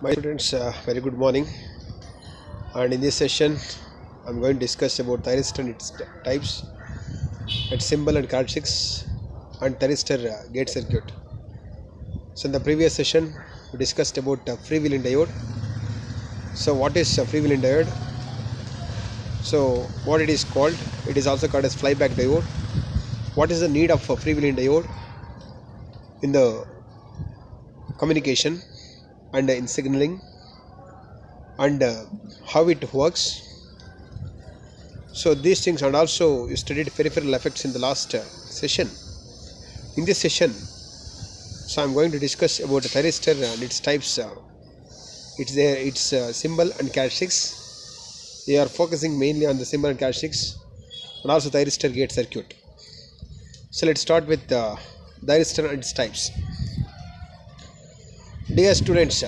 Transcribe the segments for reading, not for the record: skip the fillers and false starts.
My students, very good morning. And in this session, I'm going to discuss about thyristor and its types, its symbol and characteristics, and thyristor gate circuit. So in the previous session, we discussed about freewheeling diode. So what is freewheeling diode? So what it is called? It is also called as flyback diode. What is the need of a freewheeling diode in the communication and in signaling, and how it works? So these things, and also you studied peripheral effects in the last session. In this session, so I'm going to discuss about the thyristor and its types, its symbol and characteristics. We are focusing mainly on the symbol and characteristics, and also thyristor gate circuit. So let's start with the thyristor and its types. Dear students,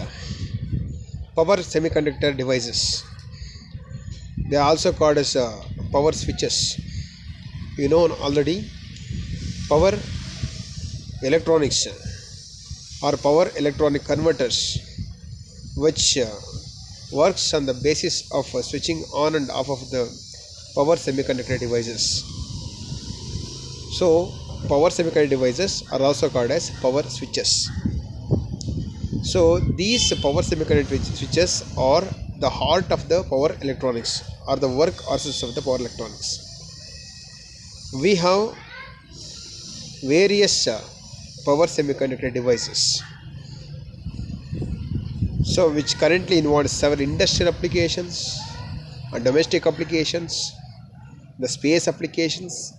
power semiconductor devices. They are also called as power switches. You know already, power electronics or power electronic converters, which works on the basis of switching on and off of the power semiconductor devices. So power semiconductor devices are also called as power switches. So these power semiconductor switches are the heart of the power electronics, or the work horses of the power electronics. We have various power semiconductor devices, so which currently involves several industrial applications and domestic applications, the space applications,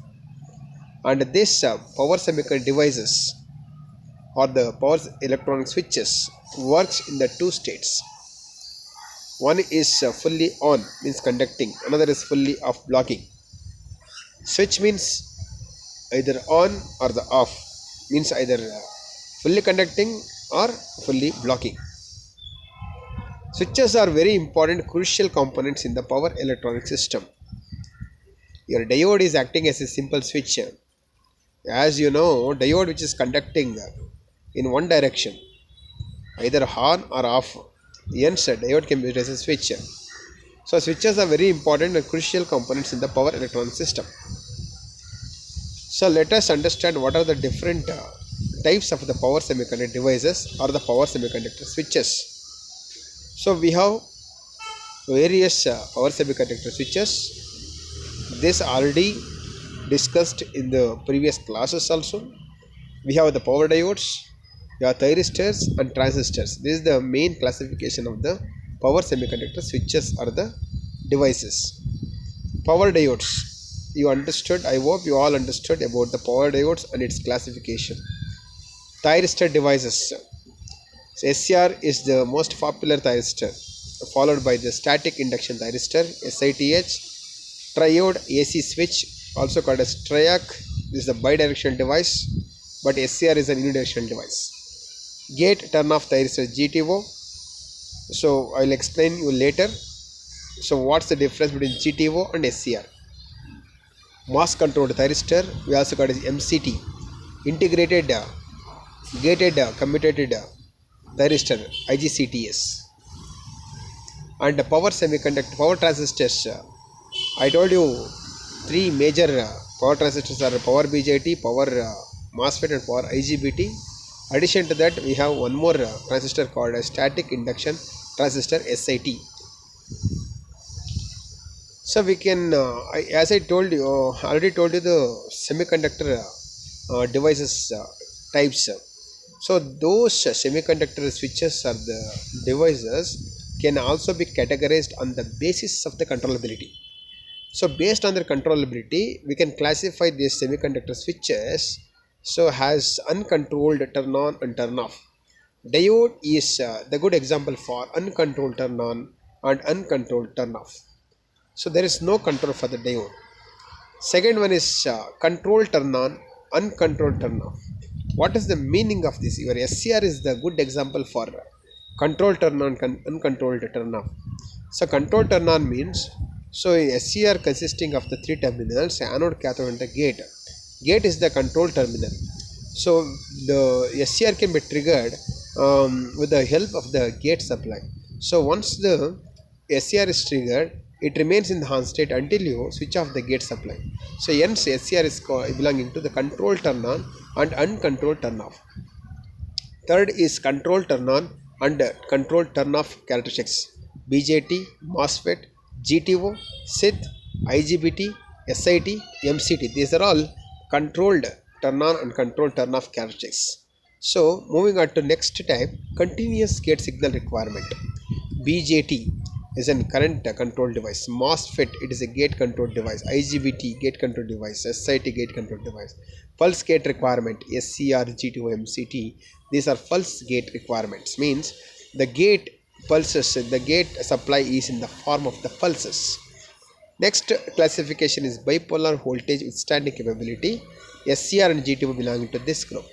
and this power semiconductor devices or the power electronic switches works in the two states. One is fully on, means conducting; another is fully off, blocking. Switch means either on or the off, means either fully conducting or fully blocking. Switches are very important crucial components in the power electronic system. Your diode is acting as a simple switch. As you know, diode which is conducting in one direction, either on or off, hence diode can be used as a switch. So switches are very important and crucial components in the power electronic system. So let us understand what are the different types of the power semiconductor devices or the power semiconductor switches. So we have various power semiconductor switches. This already discussed in the previous classes also. We have the power diodes, we have thyristors and transistors. This is the main classification of the power semiconductor switches or the devices. Power diodes. You understood, I hope you all understood about the power diodes and its classification. Thyristor devices. So SCR is the most popular thyristor, followed by the static induction thyristor, SITH, triode AC switch, also called as triac. This is a bidirectional device, but SCR is an unidirectional device. Gate turn off thyristor, GTO. So I will explain you later. So what's the difference between GTO and SCR? Mass controlled thyristor, we also call it as MCT, integrated gated commutated thyristor, IGCTS. And the power semiconductor power transistors, I told you three major power transistors are power BJT, power MOSFET, and power IGBT. Addition to that, we have one more transistor called a static induction transistor, SIT. So we can, as I told you, already told you the semiconductor devices types. So those semiconductor switches or the devices can also be categorized on the basis of the controllability. So based on their controllability, we can classify these semiconductor switches so has uncontrolled turn on and turn off. Diode is the good example for uncontrolled turn on and uncontrolled turn off. So there is no control for the diode. Second one is controlled turn on, uncontrolled turn off. What is the meaning of this? Your SCR is the good example for controlled turn on, uncontrolled turn off. So controlled turn on means, so in SCR consisting of the three terminals, anode, cathode, and the gate. Gate is the control terminal. So the SCR can be triggered with the help of the gate supply. So once the SCR is triggered, it remains in the on state until you switch off the gate supply. So hence SCR is belonging to the control turn on and uncontrolled turn off. Third is control turn on and control turn off characteristics. BJT, MOSFET, GTO, SID, IGBT, SIT, MCT. These are all controlled turn on and control turn off characteristics. So moving on to next type, continuous gate signal requirement. BJT is a current control device. MOSFET, it is a gate control device. IGBT, gate control device. SIT, gate control device. Pulse gate requirement, SCR, GTO, MCT. These are pulse gate requirements. Means the gate pulses, the gate supply is in the form of the pulses. Next classification is bipolar voltage withstanding capability. SCR and GTO belonging to this group.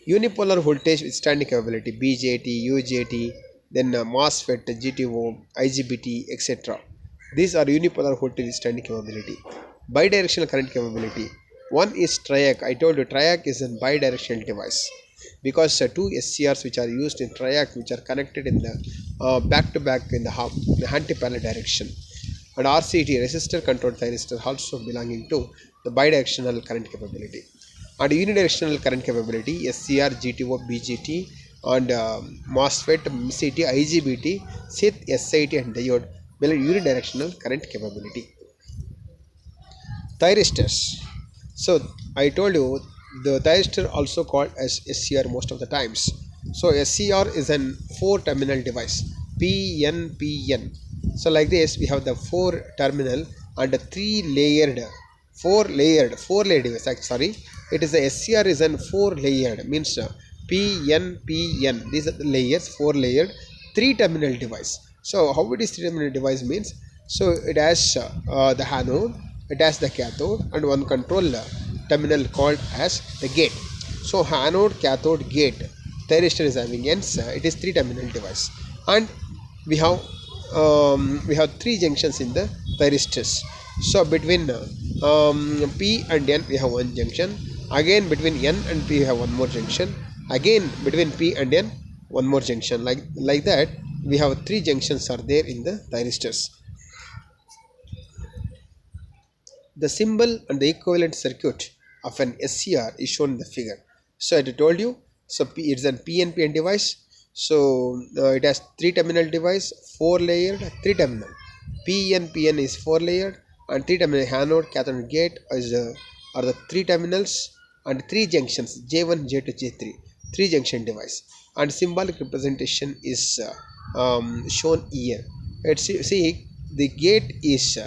Unipolar voltage withstanding capability, BJT, UJT, then MOSFET, GTO, IGBT, etc. These are unipolar voltage withstanding capability. Bidirectional current capability. One is triac. I told you triac is a bidirectional device because two SCRs which are used in triac which are connected in the back to back in the anti-parallel direction. And RCT, resistor controlled thyristor, also belonging to the bidirectional current capability. And unidirectional current capability, SCR, GTO, BGT, and MOSFET, MCT, IGBT, SIT, SIT, and diode will unidirectional current capability. Thyristors. So I told you the thyristor also called as SCR most of the times. So SCR is an four terminal device, PNPN. So like this we have the four terminal and a four layered device. Sorry, it is a SCR is an four layered, means PNPN. These are the layers, four layered, three terminal device. So how it is three terminal device means, so it has the anode, it has the cathode, and one control terminal called as the gate. So anode, cathode, gate, thyristor is having, hence it is three terminal device. And we have three junctions in the thyristors. So between P and N we have one junction, again between N and P we have one more junction, again between P and N one more junction, like that we have three junctions are there in the thyristors. The symbol and the equivalent circuit of an SCR is shown in the figure. So I told you, so it's an PNPN device. So it has three terminal device, four layered, three terminal. PNPN is four layered, and three terminal anode, cathode, gate is are the three terminals and three junctions, J1, J2, J3, three junction device. And symbolic representation is shown here. Let's see, the gate is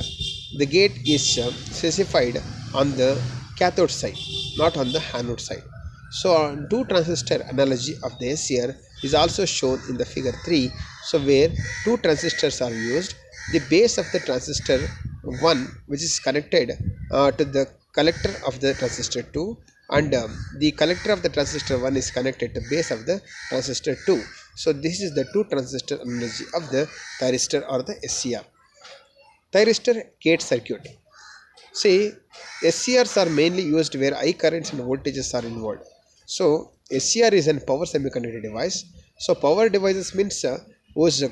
specified on the cathode side, not on the anode side. So two transistor analogy of the SCR is also shown in the figure 3. So where two transistors are used, the base of the transistor 1 which is connected to the collector of the transistor 2, and the collector of the transistor 1 is connected to base of the transistor 2. So this is the two transistor analogy of the thyristor or the SCR. Thyristor gate circuit. See, SCRs are mainly used where high currents and voltages are involved. So SCR is a power semiconductor device. So power devices means whose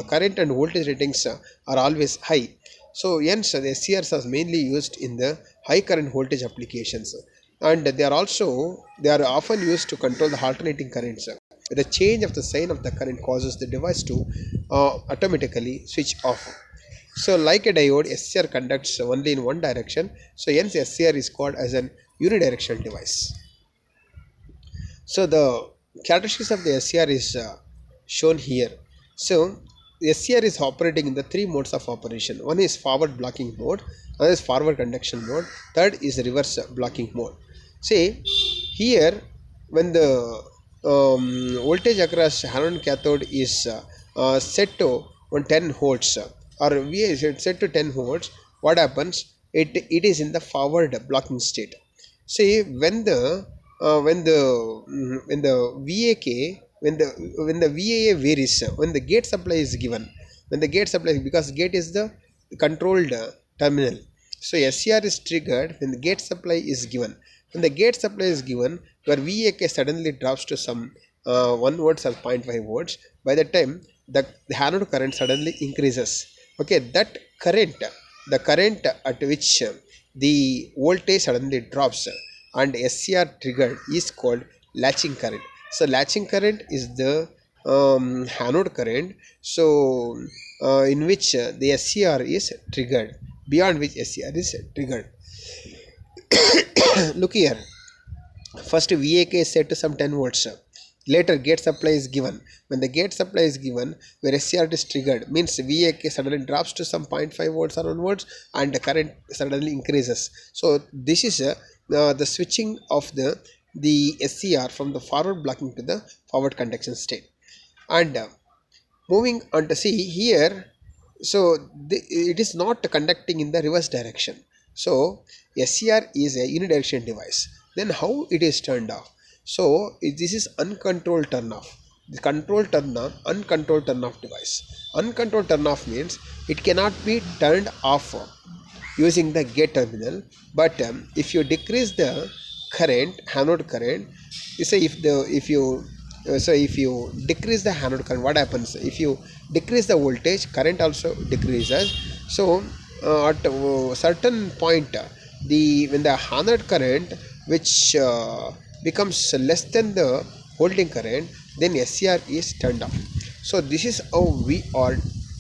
current and voltage ratings are always high. So hence the SCRs are mainly used in the high current voltage applications, and they are often used to control the alternating currents. The change of the sign of the current causes the device to automatically switch off. So like a diode, SCR conducts only in one direction. So hence SCR is called as an unidirectional device. So the characteristics of the SCR is shown here. So the SCR is operating in the three modes of operation. One is forward blocking mode, another is forward conduction mode, third is reverse blocking mode. See here, when the voltage across anode and cathode is set to 10 volts, or V is set to 10 volts, what happens? It is in the forward blocking state. See, when the VAK, when the VAA varies, when the gate supply is given, because gate is the controlled terminal. So SCR is triggered when the gate supply is given. When the gate supply is given, your VAK suddenly drops to some 1 volts or 0.5 volts. By the time the anode current suddenly increases, okay, that current, the current at which the voltage suddenly drops and SCR triggered is called latching current. So latching current is the anode current, so in which the SCR is triggered, beyond which SCR is triggered. Look here, first VAK is set to some 10 volts. Later gate supply is given. When the gate supply is given, where SCR is triggered, means VAK suddenly drops to some 0.5 volts or 1 volts and the current suddenly increases. So this is the switching of the SCR from the forward blocking to the forward conduction state. And moving on to see here, so it is not conducting in the reverse direction. So SCR is a unidirectional device. Then how it is turned off? So this is uncontrolled turn off. The controlled turn on, uncontrolled turn off device. Uncontrolled turn off means it cannot be turned off using the gate terminal, but if you decrease the current, anode current, you say if you so if you decrease the anode current, what happens? If you decrease the voltage, current also decreases. So at a certain point, the when the anode current which becomes less than the holding current, then SCR is turned off. So this is how we are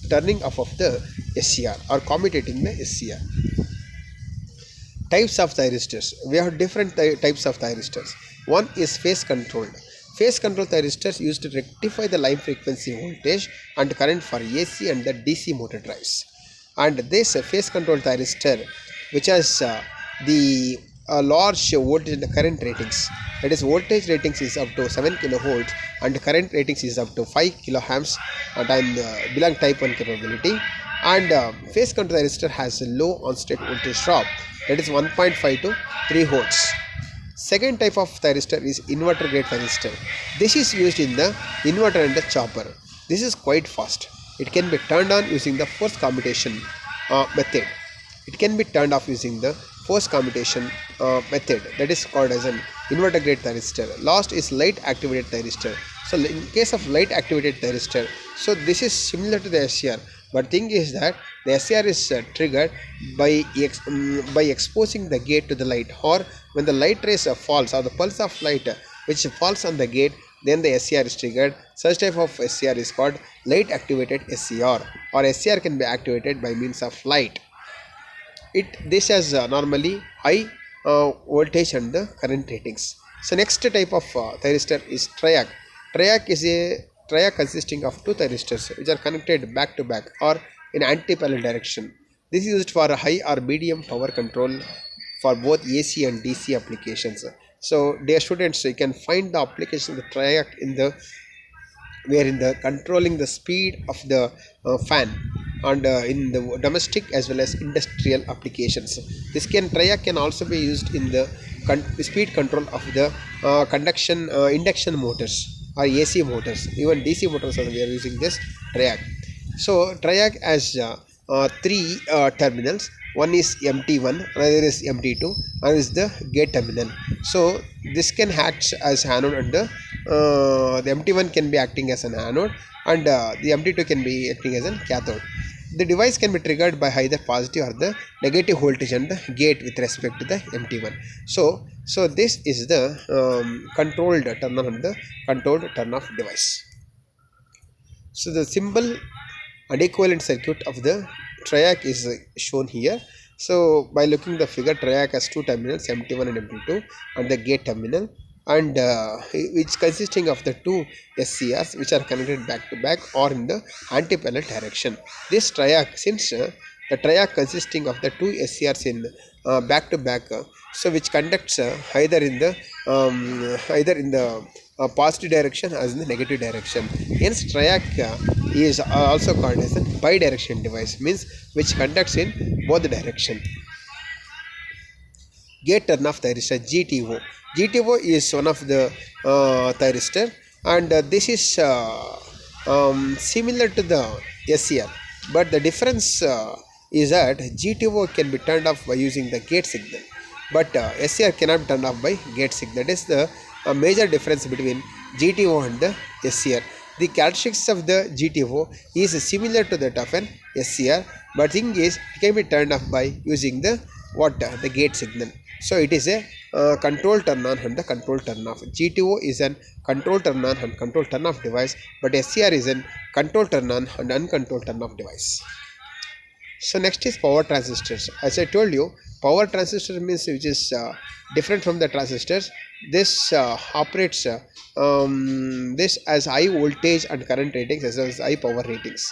turning off of the SCR or commutating the SCR. Types of thyristors. We have different types of thyristors. One is phase controlled. Phase control thyristors used to rectify the line frequency voltage and current for AC and the DC motor drives. And this phase control thyristor, which has the large voltage and the current ratings. That is, voltage ratings is up to 7 kilovolts and current ratings is up to 5 kiloamps and belong type 1 capability. And phase control thyristor has a low on-state voltage drop, that is 1.5 to 3 volts. Second type of thyristor is inverter grade thyristor. This is used in the inverter and the chopper. This is quite fast. It can be turned on using the force commutation method. It can be turned off using the force commutation method. That is called as an inverter grade thyristor. Last is light activated thyristor. So in case of light activated thyristor, so this is similar to the SCR, but thing is that the SCR is triggered by exposing the gate to the light, or when the light rays falls or the pulse of light which falls on the gate, then the SCR is triggered. Such type of SCR is called light activated SCR, or SCR can be activated by means of light. This has normally high voltage and the current ratings. So next type of thyristor is triac. Triac consisting of two thyristors which are connected back to back or in anti-parallel direction. This is used for high or medium power control for both AC and DC applications. So dear students, you can find the application of the triac in the controlling the speed of the fan and in the domestic as well as industrial applications. This triac can also be used in the speed control of the induction motors or AC motors. Even DC motors we are using this triac. So triac has three terminals. One is MT1, another is MT2, and is the gate terminal. So this can act as anode, and the MT1 can be acting as an anode, and the MT2 can be acting as a cathode. The device can be triggered by either positive or the negative voltage on the gate with respect to the MT1. So this is the controlled turn on and the controlled turn off device. So the symbol and equivalent circuit of the triac is shown here. So by looking the figure, triac has two terminals, MT1 and MT2, and the gate terminal, and which consisting of the two SCRs which are connected back to back or in the anti-parallel direction. This triac, since the triac consisting of the two SCRs in back to back, so which conducts either in the positive direction as in the negative direction. Hence triac is also called as a bidirectional device, means which conducts in both the direction. Gate turn off thyristor, GTO. GTO is one of the thyristor, and this is similar to the SCR, but the difference is that GTO can be turned off by using the gate signal, but SCR cannot be turned off by gate signal. That is the major difference between GTO and the SCR. The characteristics of the GTO is similar to that of an SCR, but thing is it can be turned off by using the what the gate signal. So it is a control turn on and the control turn off. GTO is an control turn on and control turn off device, but SCR is an control turn on and uncontrolled turn off device. So next is power transistors. As I told you, power transistor means which is different from the transistors. This operates this as high voltage and current ratings as well as high power ratings.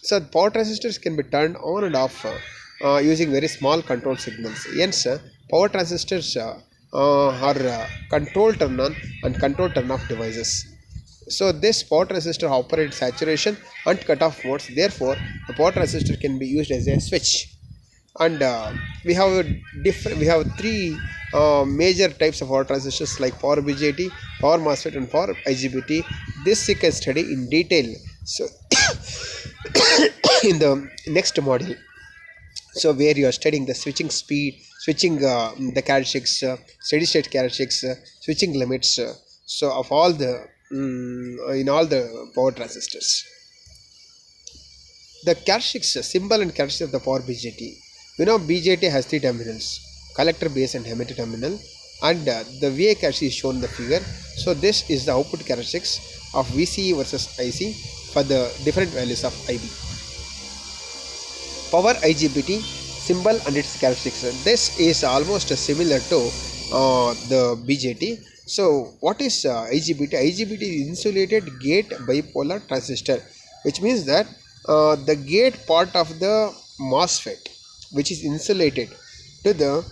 So power transistors can be turned on and off using very small control signals. Hence, power transistors are control turn on and control turn off devices. So this power transistor operates saturation and cutoff modes. Therefore, the power transistor can be used as a switch. And we have three major types of power transistors like power BJT, power MOSFET, and power IGBT. This you can study in detail. So in the next module, so where you are studying the switching speed, switching the characteristics, steady state characteristics, switching limits, so of all the in all the power transistors. The characteristics, symbol and characteristics of the power BJT. You know, BJT has three terminals: collector, base, and emitter terminal, and the VA characteristic is shown in the figure. So this is the output characteristics of VCE versus IC for the different values of IB. Power IGBT, symbol and its characteristics. This is almost similar to the BJT. So what is IGBT? IGBT is insulated gate bipolar transistor, which means that the gate part of the MOSFET, which is insulated to the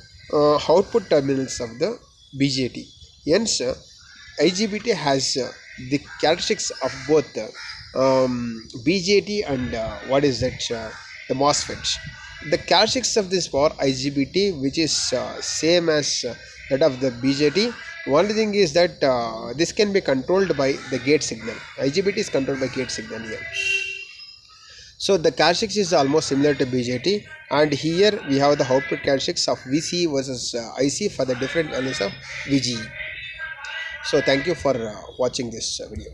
output terminals of the BJT. Hence, IGBT has the characteristics of both BJT and the MOSFETs. The characteristics of this power IGBT, which is same as that of the BJT. One thing is that this can be controlled by the gate signal. IGBT is controlled by gate signal here. So the characteristics is almost similar to BJT, and here we have the output characteristics of VCE versus IC for the different values of VGE. So thank you for watching this video.